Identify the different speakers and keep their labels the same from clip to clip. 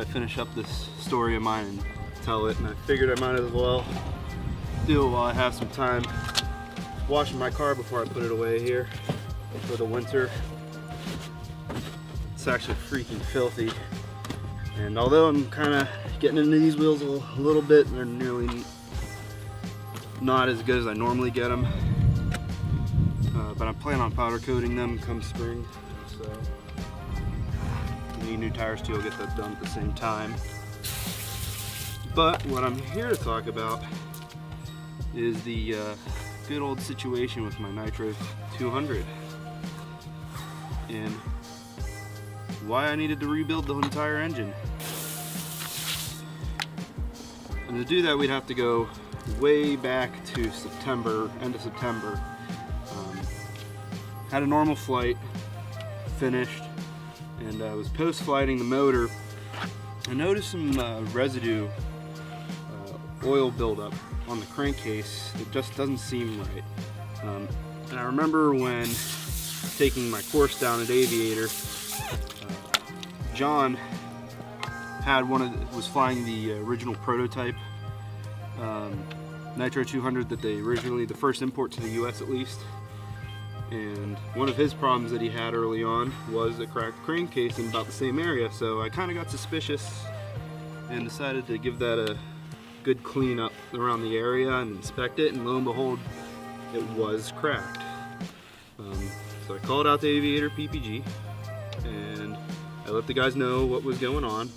Speaker 1: I finish up this story of mine and tell it, and I figured I might as well do it while I have some time. Washing my car before I put it away here for the winter. It's actually freaking filthy, and although I'm kind of getting into these wheels a little bit, they're nearly not as good as I normally get them, but I'm planning on powder coating them come spring, so any new tires too, I'll get that done at the same time. But what I'm here to talk about is the good old situation with my Nitro 200 and why I needed to rebuild the entire engine. And to do that, we'd have to go way back to September, end of September. Had a normal flight, finished, and I was post-flighting the motor. I noticed some residue, oil buildup on the crankcase that just doesn't seem right. And I remember when taking my course down at Aviator, John had was flying the original prototype Nitro 200 that they originally, the first import to the US at least. And one of his problems that he had early on was a cracked crankcase in about the same area. So I kind of got suspicious and decided to give that a good clean up around the area and inspect it, and lo and behold, it was cracked. So I called out the Aviator PPG and I let the guys know what was going on,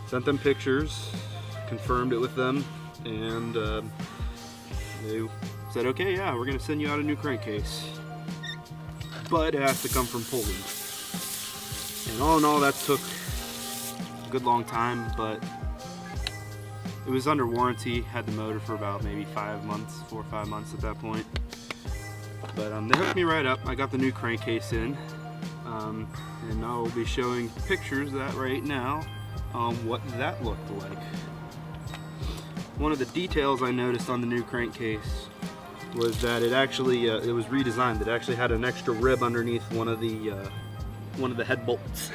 Speaker 1: sent them pictures, confirmed it with them, and they said, okay, yeah, we're gonna send you out a new crankcase, but it has to come from Poland. And all in all, that took a good long time, but it was under warranty. Had the motor for about maybe 5 months, 4 or 5 months at that point. But they hooked me right up. I got the new crankcase in, and I'll be showing pictures of that right now on what that looked like. One of the details I noticed on the new crankcase was that it actually it was redesigned. It actually had an extra rib underneath one of the head bolts.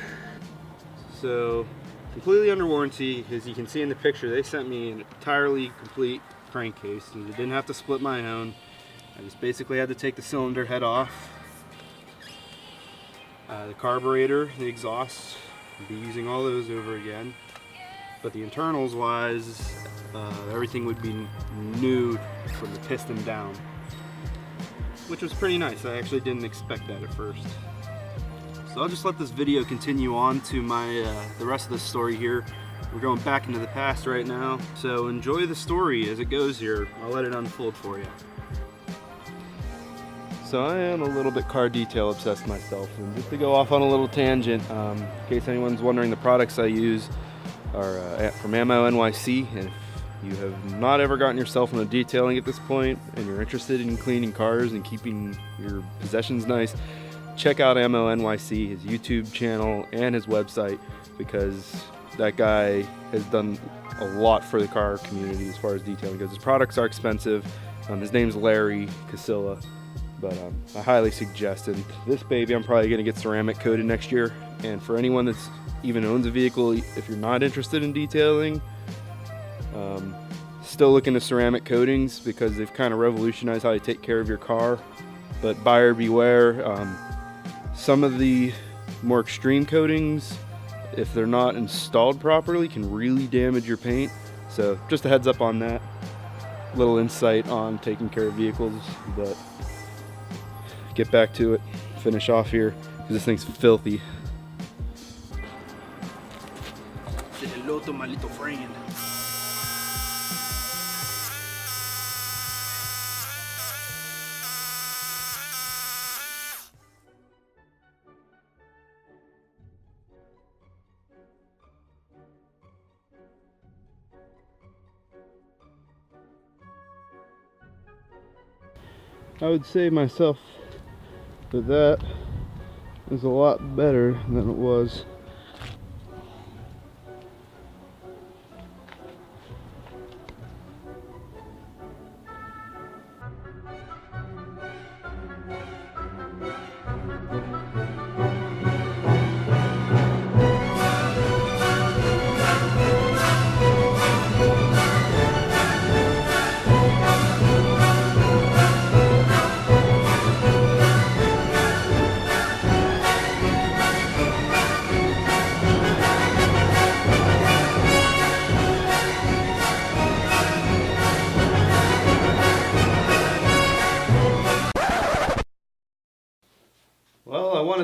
Speaker 1: So completely under warranty. As you can see in the picture, they sent me an entirely complete crankcase, and I didn't have to split my own. I just basically had to take the cylinder head off, the carburetor, the exhaust. I'll be using all those over again. But the internals wise, everything would be new from the piston down, which was pretty nice. I actually didn't expect that at first. So I'll just let this video continue on to the rest of the story here. We're going back into the past right now, so enjoy the story as it goes here. I'll let it unfold for you. So I am a little bit car detail obsessed myself, and just to go off on a little tangent, in case anyone's wondering, the products I use are from Ammo NYC, and if you have not ever gotten yourself into detailing at this point and you're interested in cleaning cars and keeping your possessions nice, check out Ammo NYC, his YouTube channel and his website, because that guy has done a lot for the car community as far as detailing goes. His products are expensive. His name's Larry Casilla, but I highly suggest it. This baby I'm probably going to get ceramic coated next year, and for anyone that's even owns a vehicle, if you're not interested in detailing, still look into ceramic coatings because they've kind of revolutionized how you take care of your car. But buyer beware. Some of the more extreme coatings, if they're not installed properly, can really damage your paint. So just a heads up on that. Little insight on taking care of vehicles, but get back to it. Finish off here because this thing's filthy. Say hello to my little friend. I would say myself that is a lot better than it was.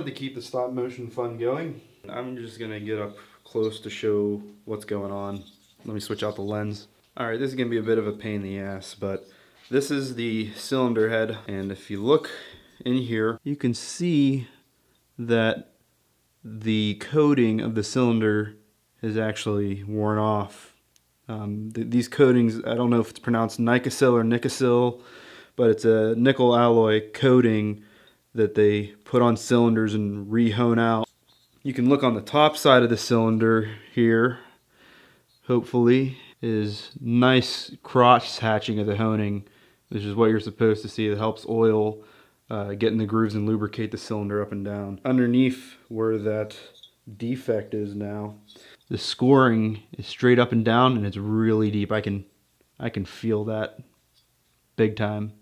Speaker 1: wanted to keep the stop motion fun going. I'm just gonna get up close to show what's going on. Let me switch out the lens. Alright, this is gonna be a bit of a pain in the ass, but this is the cylinder head, and if you look in here, you can see that the coating of the cylinder is actually worn off. These coatings, I don't know if it's pronounced Nicosil or Nicosil, but it's a nickel alloy coating that they put on cylinders and re-hone out. You can look on the top side of the cylinder here, hopefully, is nice crotch hatching of the honing. This is what you're supposed to see. It helps oil get in the grooves and lubricate the cylinder up and down. Underneath where that defect is now, the scoring is straight up and down, and it's really deep. I can feel that big time.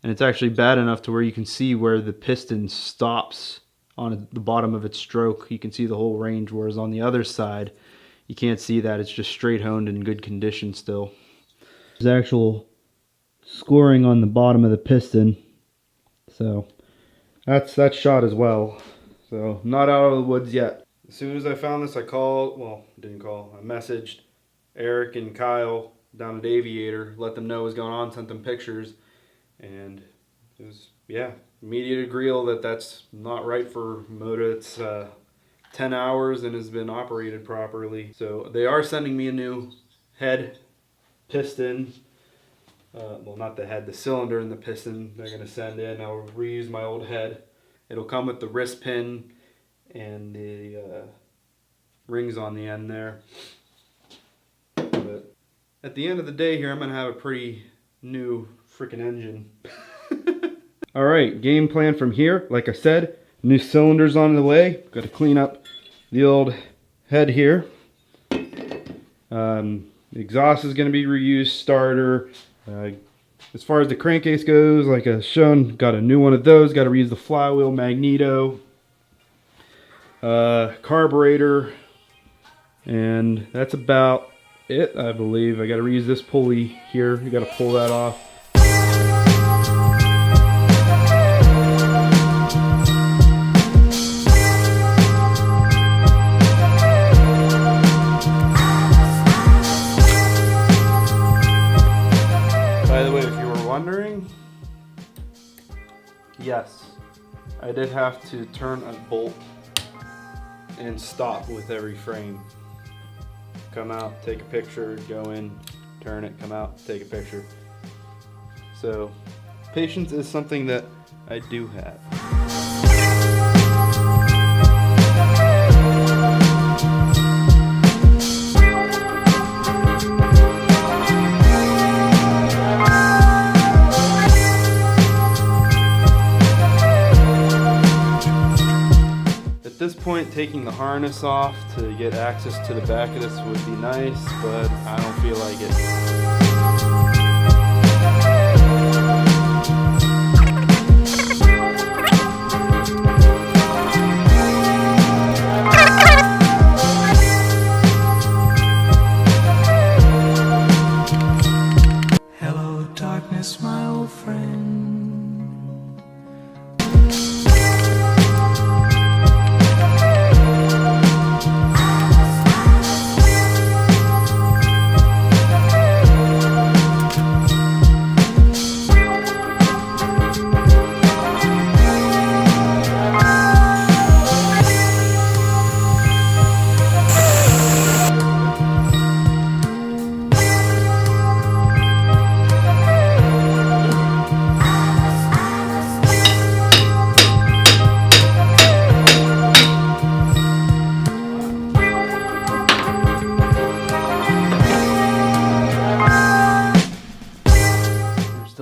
Speaker 1: And it's actually bad enough to where you can see where the piston stops on the bottom of its stroke. You can see the whole range, whereas on the other side, you can't see that. It's just straight honed in good condition still. There's actual scoring on the bottom of the piston. So that's shot as well. So not out of the woods yet. As soon as I found this, I messaged Eric and Kyle down at Aviator, let them know what was going on, sent them pictures. And it was, yeah, immediate agreeal that that's not right for motor. It's 10 hours and has been operated properly. So they are sending me a new head, piston. Well, not the head, the cylinder and the piston they're going to send in. I'll reuse my old head. It'll come with the wrist pin and the rings on the end there. But at the end of the day here, I'm going to have a pretty new freaking engine. Alright, game plan from here. Like I said, new cylinders on the way. Got to clean up the old head here. The exhaust is going to be reused, starter. As far as the crankcase goes, like I've shown, got a new one of those. Got to reuse the flywheel, magneto, carburetor, and that's about it, I believe. I got to reuse this pulley here. You got to pull that off. By the way, if you were wondering, yes, I did have to turn a bolt and stop with every frame. Come out, take a picture, go in, turn it, come out, take a picture. So, patience is something that I do have. At this point, taking the harness off to get access to the back of this would be nice, but I don't feel like it.
Speaker 2: Hello, darkness, my old friend.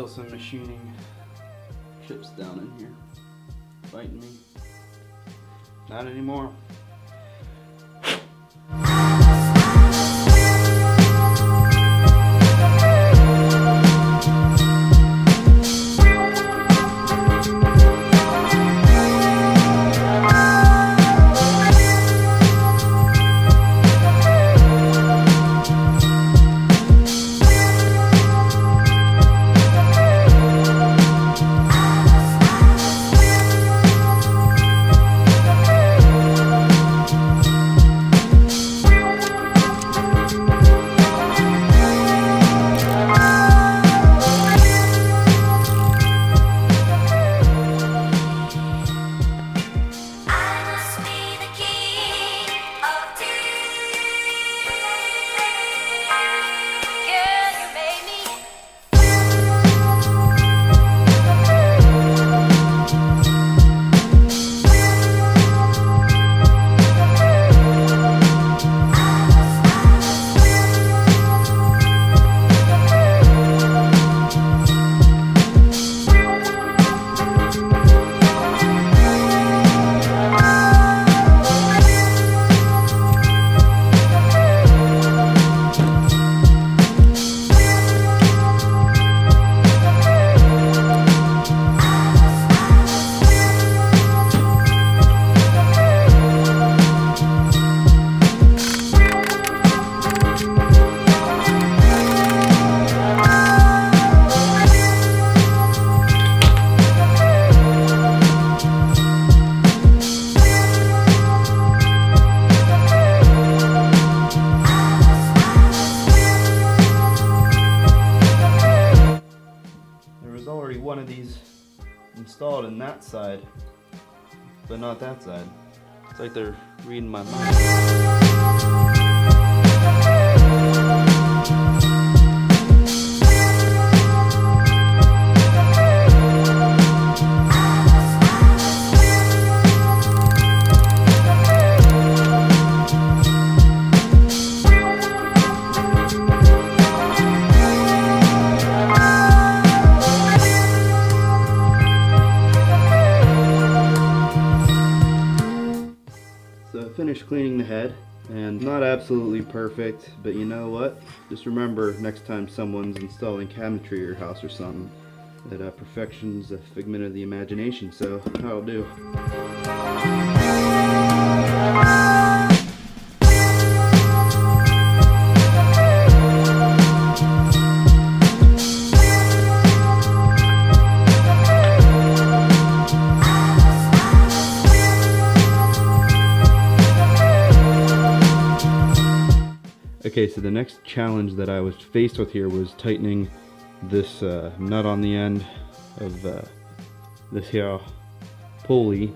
Speaker 1: Some machining chips down in here biting me. Not anymore. installed in that side, but not that side. It's like they're reading my mind. So I finished cleaning the head, and not absolutely perfect, but you know what? Just remember next time someone's installing cabinetry at your house or something, that perfection's a figment of the imagination, so that'll do. Okay, so the next challenge that I was faced with here was tightening this nut on the end of this here pulley.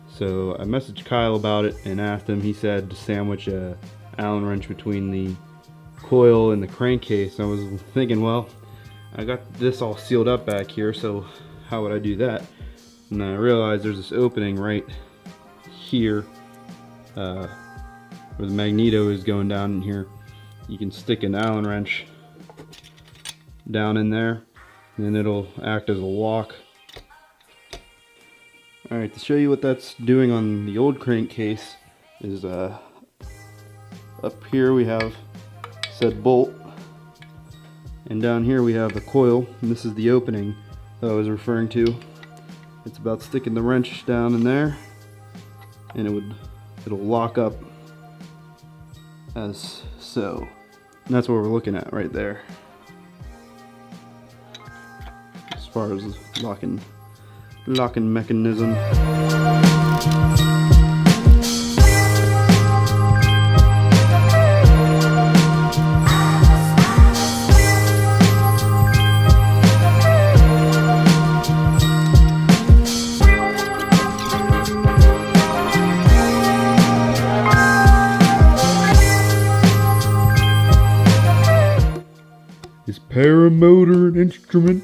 Speaker 1: So I messaged Kyle about it and asked him. He said to sandwich a Allen wrench between the coil and the crankcase. I was thinking, well, I got this all sealed up back here, so how would I do that? And then I realized there's this opening right here where the magneto is going down in here. You can stick an Allen wrench down in there and it'll act as a lock. Alright, to show you what that's doing on the old crankcase is up here we have said bolt, and down here we have the coil, and this is the opening that I was referring to. It's about sticking the wrench down in there and it'll lock up as so. And that's what we're looking at right there as far as locking mechanism. Is paramotor an instrument?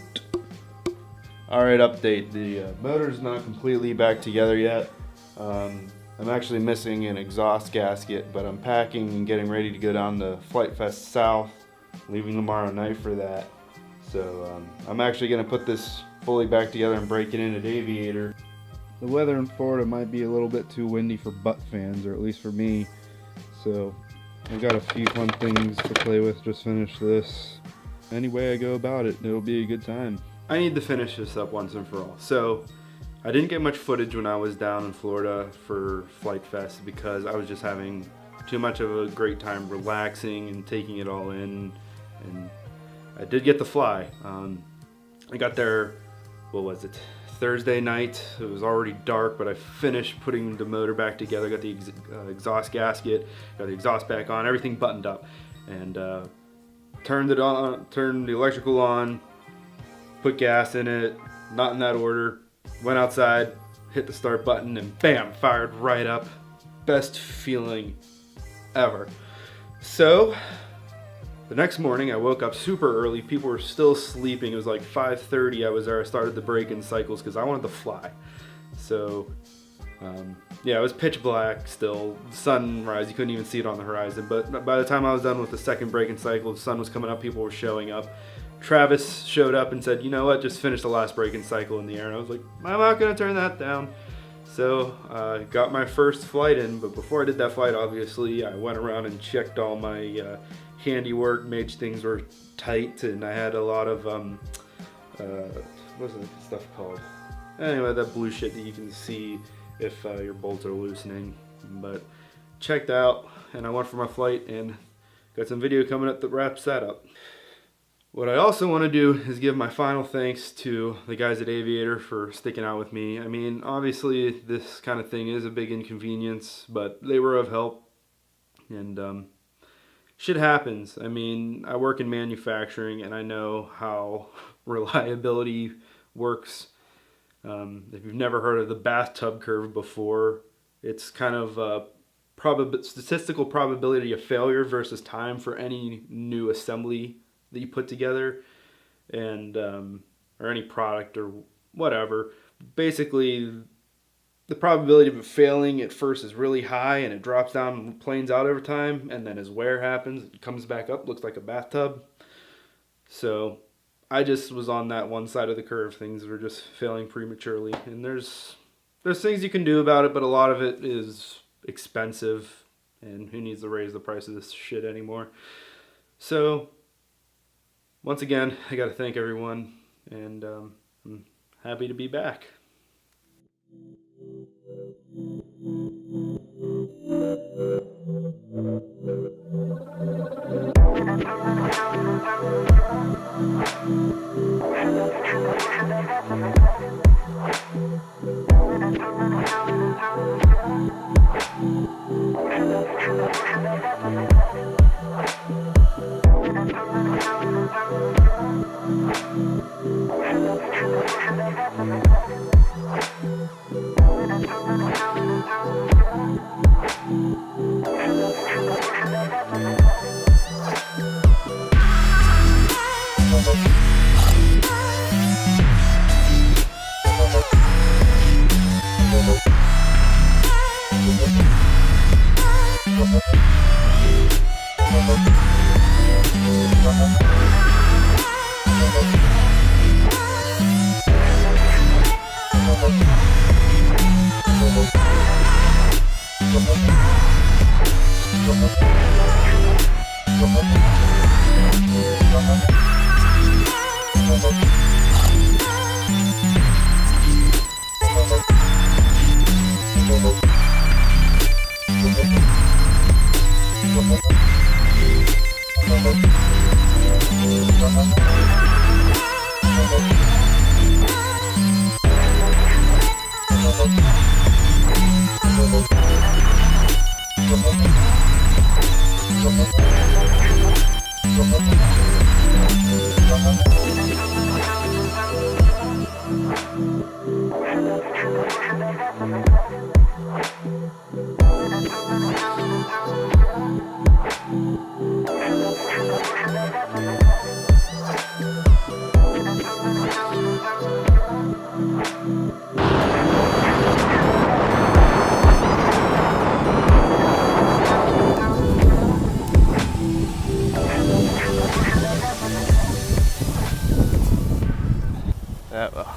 Speaker 1: Alright, update. The motor's not completely back together yet. I'm actually missing an exhaust gasket, but I'm packing and getting ready to go down to Flight Fest South, leaving tomorrow night for that. So I'm actually going to put this fully back together and break it in at Aviator. The weather in Florida might be a little bit too windy for butt fans, or at least for me. So I've got a few fun things to play with. Just finished this. Any way I go about it, it'll be a good time. I need to finish this up once and for all. So I didn't get much footage when I was down in Florida for Flight Fest because I was just having too much of a great time relaxing and taking it all in. And I did get to fly. I got there, what was it, Thursday night. It was already dark, but I finished putting the motor back together, got the exhaust gasket, got the exhaust back on, everything buttoned up, and turned it on, turned the electrical on, put gas in it, not in that order, went outside, hit the start button, and bam, fired right up. Best feeling ever. So the next morning I woke up super early. People were still sleeping. It was like 5:30. I was there. I started the break-in cycles because I wanted to fly. So yeah, it was pitch black still. Sunrise, you couldn't even see it on the horizon. But by the time I was done with the second break-in cycle, the sun was coming up, people were showing up. Travis showed up and said, you know what, just finish the last break-in cycle in the air. And I was like, I'm not going to turn that down. So I got my first flight in, but before I did that flight, obviously, I went around and checked all my handiwork, made things were tight, and I had a lot of, what's the stuff called? Anyway, that blue shit that you can see if your bolts are loosening. But checked out, and I went for my flight, and got some video coming up that wraps that up. What I also want to do is give my final thanks to the guys at Aviator for sticking out with me. I mean, obviously this kind of thing is a big inconvenience, but they were of help, and shit happens. I mean, I work in manufacturing and I know how reliability works. If you've never heard of the bathtub curve before, it's kind of a statistical probability of failure versus time for any new assembly that you put together, and or any product or whatever. Basically, the probability of it failing at first is really high, and it drops down and planes out over time, and then as wear happens, it comes back up, looks like a bathtub. So I just was on that one side of the curve. Things were just failing prematurely, and there's things you can do about it, but a lot of it is expensive, and who needs to raise the price of this shit anymore? So once again, I got to thank everyone, and I'm happy to be back. Well,